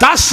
10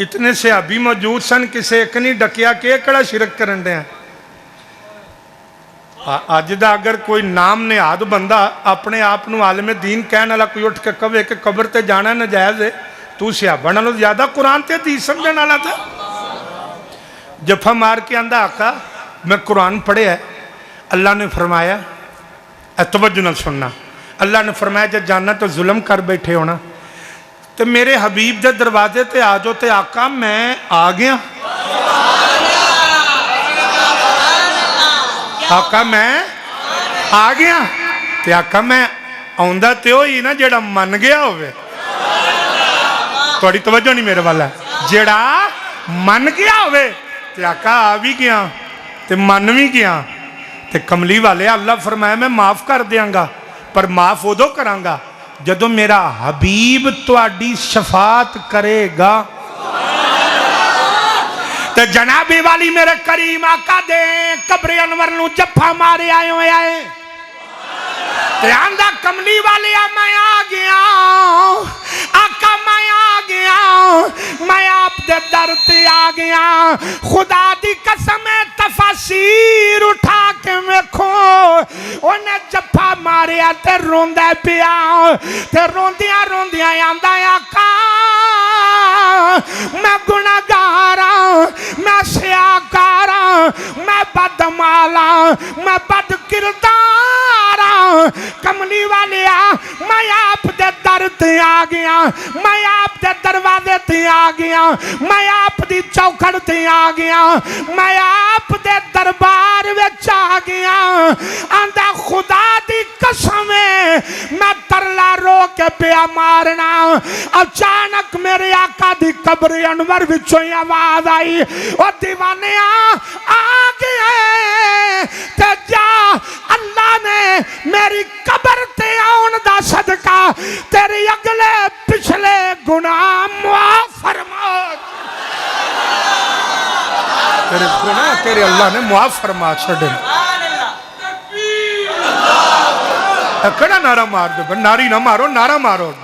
इतने सहाबी मौजूद सन, किसी एक नहीं डकिया कि किहड़ा शिरक करन दे। अज दा अगर कोई नाम निहाद बंदा अपने आप को आलम दीन कहने वाला कोई उठ के कहे कि कबर ते जाना नजायज़ है, तू सहाबा नालों ज़्यादा कुरान ते हदीस समझण वाला था। जफा मार के आंदा आका मैं कुरान पढ़िया। अल्लाह ने फरमाया, तवज्जो नाल सुनना, अल्लाह ने फरमाया जब जाना तो जुल्म कर बैठे होना तो मेरे हबीब के दरवाजे ते आ जाओ। तो आका मैं आ गया, आका मैं आ गया। तो आका मैं आउंदा तो ही ना जेड़ा मन गया होवे। थोड़ी तवज्जो नहीं मेरे वाला, जेड़ा मन गया होवे। तो आका आ भी गया तो मन भी गया। तो कमली वाले अल्लाह फरमाया मैं माफ़ कर देंगा, पर माफ़ उदों करांगा जदों मेरा हबीब तुहाडी शफात करेगा। तो जनाबे वाली मेरे करीम आका दे कब्रे अनवर नूं जफ्फा मारे आए हुए आए। आंदा कमली वाले मैं आ गया, आका मैं आ गया, मैं आप दे दर ते आ गया। खुदा दी कसम है तफसीर उठा के वेखो, उन्हें जफ्फा मारिया ते रोंदा पिया। ते रोंदियां रोंदियां आंदा आका मैं गुनाहगार, मैं सियाकार, मैं बदमाला, मैं बद किरदार। कमली वाले मैं आप दे दर ते आ गया, मैं आप दे दरवाजे ते आ गया, मैं आप दी चौखड़ ते आ गया, मैं आप दे दरबार विच आ गया। आंदा खुदा दी कसम मैं तरला रो के पिया मारना। अचानक मेरे आका दी कब्र अनवर विचों आवाज आई, ओ दीवाने आ गए ते जा, अल्लाह ने मेरी कब्र ते आउण दा सदका तेरे अगले पिछले गुनाह माफ फरमा। तेरे गुनाह तेरे अल्लाह ने माफ फरमा छड़े। कड़ा नारा मार दो, नारी ना मारो, नारा मारो।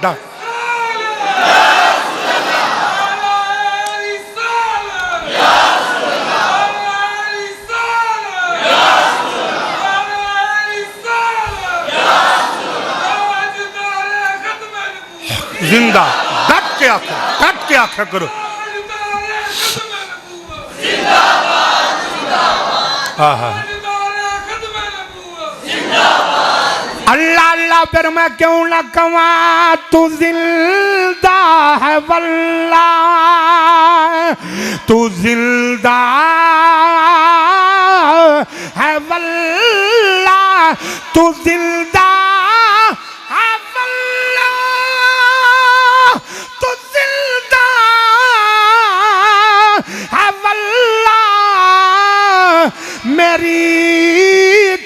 जिंदा डट के आख्या करो। अल्लाह अल्लाह फिर मैं क्यों न कमा, तू जिंदा है वल्ला, तू जिंदा है वल्ला, तू जिंदा है वल्ला, तू जिंदा है वल्ला। मेरी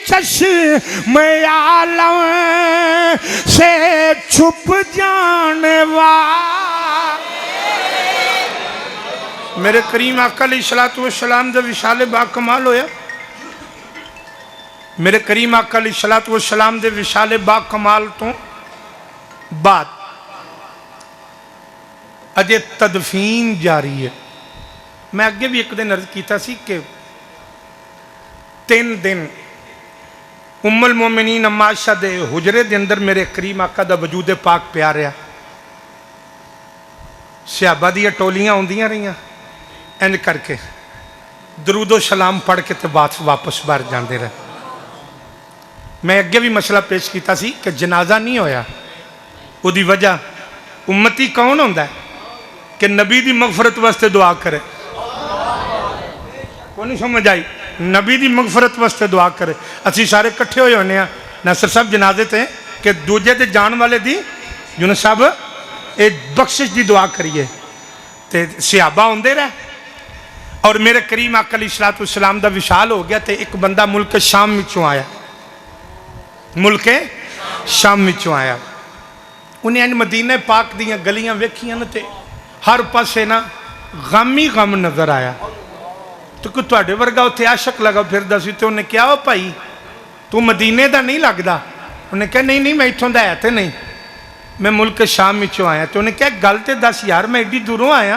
चश्म आलम से छुप जाने वाले मेरे करीम आका अलैहिस्सलातु वस्सलाम दा विशाल बा कमाल होया। मेरे करीम आका अलैहिस्सलातु वस्सलाम दे विशाल बा कमाल तो बाद अजे तदफीन जारी है। मैं अगे भी एक दिन अर्ज किया सी कि 3 दिन उम्मुल मोमिनीन अम्मा आयशा दे हुजरे दे अंदर मेरे करीम आका दा वजूद पाक प्यार रहा। सहाबा दी टोलियां आउंदियां रहियां, इंज करके दरूदो सलाम पढ़ के तो वापस बाहर जाते रहे। मैं अगे भी मसला पेश किया सी कि जनाजा नहीं होया, उदी वजह उम्मती कौन होंदा है कि नबी दी मगफरत वास्ते दुआ करे। को नहीं समझ आई? नबी दी मगफरत वास्ते दुआ करे। असी सारे इकट्ठे होए होने नासर साहब जनाजे ते कि दूजे ते जान वाले दी यूनुस साहब एक बख्शिश की दुआ करिए। तो सहाबा आउंदे रहे और मेरे करीम आका अलैहिस्सलातु वस्सलाम दा विशाल हो गया। तो एक बंदा मुल्क शाम विचों आया, मुल्क शाम विचों आया। उन्हें अज मदीने पाक दियां गलियां वेखियां न ते हर पासे ना गम ही गम नजर आया। तो कोई तुहाडे वर्गा उत्थे आशक लगा फिरदा सी। तो उन्हें कहा, भाई तू मदीने का नहीं लगता? उन्हें कहा नहीं नहीं मैं इत्थों दा है तो नहीं, मैं मुल्क शाम विचों आया। तो उन्हें कहा गल तो दस यार, मैं एड्डी दूरों आया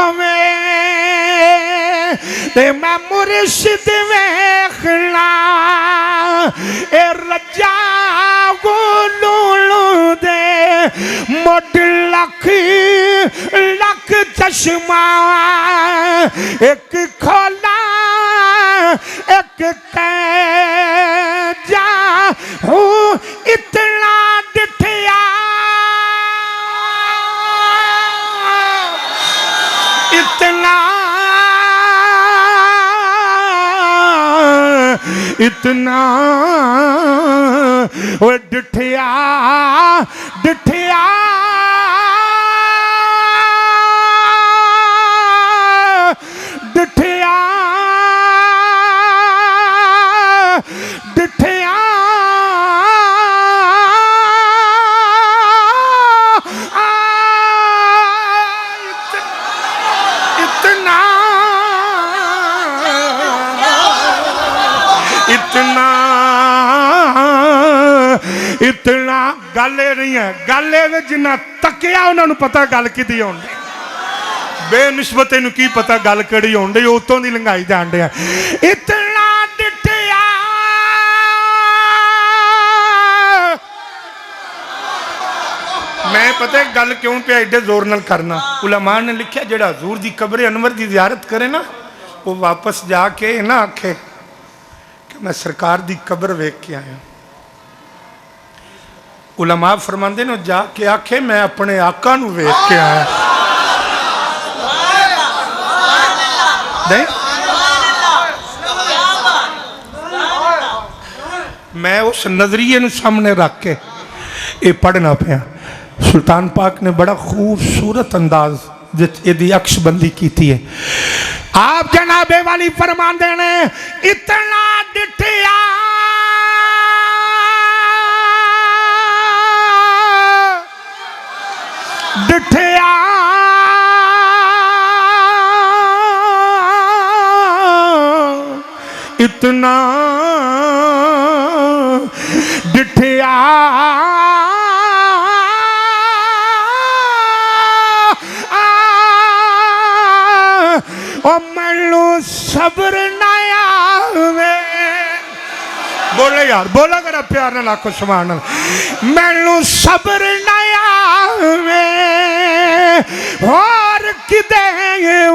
ओवें ते मैं मुर्शिद वेखना ए रजा गोलू दे मुड लख लख चश्मा एक खोला एक कैजा हूँ इतना डिठिया इतना इतना वो डिठिया डिठिया डिठिया डिठिया इतना इतना गल नहीं है गल जिन्ना तकिया उन्होंने पता गल की आउंदी बेनिस्बत इनू की पता गल कड़ी आउंदी उतों दी लंघाई जान डे इतना डिठिया मैं पता गल क्यों पे एडे जोर नाल करना उलमा ने लिखा जेड़ा हजूर दी कब्र अनवर दी ज़ियारत करे ना वो वापस जाके ना आखे कि मैं सरकार दी कब्र वेख के आया उलमा फरमांदे ने जाके आखे मैं अपने आका नू वेख के आया मैं उस नजरिए नू सामने रख के ये पढ़ना पाया सुल्तान पाक ने बड़ा खूबसूरत अंदाज यदि अक्सबंदी की है आप जनाबे वाली फरमांदे ने इतना डिठिया डिठिया इतना डिठिया मैनू सब्र नया बोले यार बोला कर प्यार ना लाखो समान मैनू सब्र नया और किदे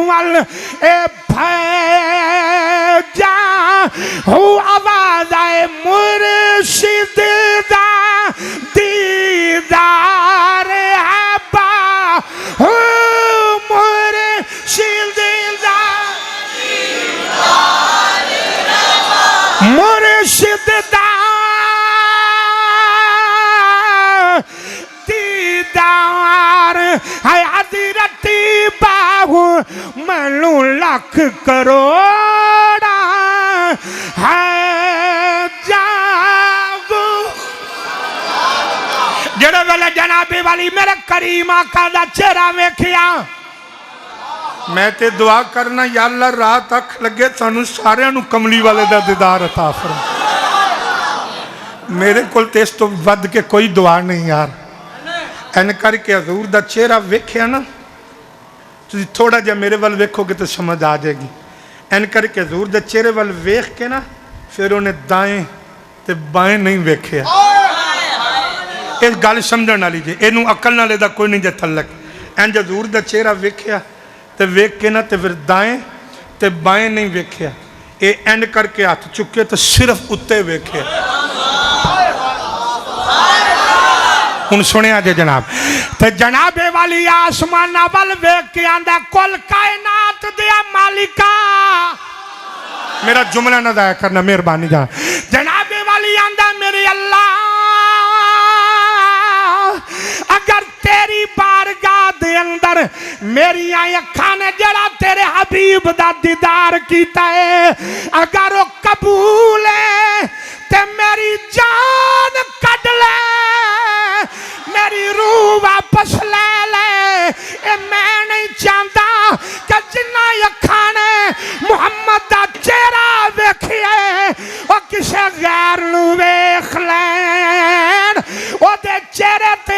वल ए भैजा हो आवाज आए मुर्शिद दा दीदार है बा हो मुर्शिद मुर्शिद दा दीदार है हज़रती बाहु मैनू लख करोड़ा है जागो जेड़े वेले जनाबे वाली मेरे करीम आका दा चेहरा वेखिया मैं ते दुआ करना या अल्लाह रात अख लगे सानू सारियां नू कमली वाले दा दीदार अता फरमा मेरे कोल ते इस तो वध के कोई दुआ नहीं यार एन करके हजूर दा चेहरा वेखिया ना तुसीं थोड़ा जिहा मेरे वाल वेखोगे तो समझ आ जाएगी एन करके हजूर दे चेहरे वाल वेख के ना फिर उन्हें दाएं ते बाएं नहीं वेखिया इस गल समझण वाली जे इनू अकल नाल इहदा कोई नहीं जे तलक इंज हजूर दा चेहरा वेखिया ते वेख के ना ते फिर दाएं ते बाएं नहीं वेखिया ये एंड करके हाथ चुके तो सिर्फ उत्ते वेखे हुण सुनिया जे जनाब ते जनाबे वाली आसमान वल वेख के आंदा कुल कायनात दिया मालिका मेरा जुमला ना जाया करना मेहरबानी जान जनाबे वाली आंदा मेरे अल्लाह अगर तेरी बारगाह दे अंदर मेरी अखां ने जड़ा तेरे हबीब दा दीदार कीता है अगर वो कबूल है ते मेरी जान कट ले मेरी रूह वापस ले ले ए मैं नहीं चाहता कि जिन्ना अखां ने मुहम्मद दा चेहरा वेखिए वो किसी गैर नू वेख लैन ओदे चेहरे ते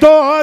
2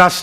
10